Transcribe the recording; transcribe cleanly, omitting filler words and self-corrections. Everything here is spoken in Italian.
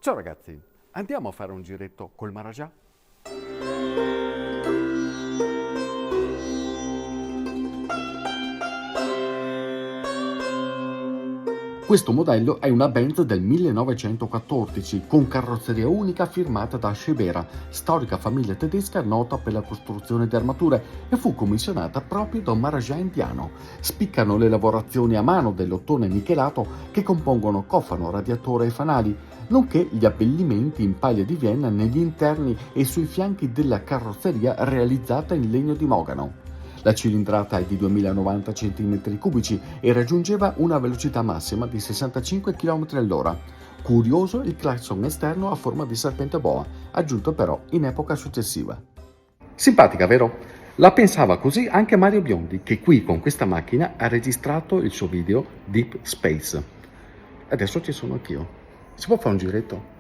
Ciao ragazzi, andiamo a fare un giretto col Maharaja? Questo modello è una Benz del 1914 con carrozzeria unica firmata da Schebera, storica famiglia tedesca nota per la costruzione di armature, e fu commissionata proprio da un Maharaja indiano. Spiccano le lavorazioni a mano dell'ottone nichelato che compongono cofano, radiatore e fanali, nonché gli abbellimenti in paglia di Vienna negli interni e sui fianchi della carrozzeria realizzata in legno di mogano. La cilindrata è di 2090 cm3 e raggiungeva una velocità massima di 65 km/h. Curioso il clacson esterno a forma di serpente boa, aggiunto però in epoca successiva. Simpatica, vero? La pensava così anche Mario Biondi, che qui con questa macchina ha registrato il suo video Deep Space. Adesso ci sono anch'io. Si può fare un giretto?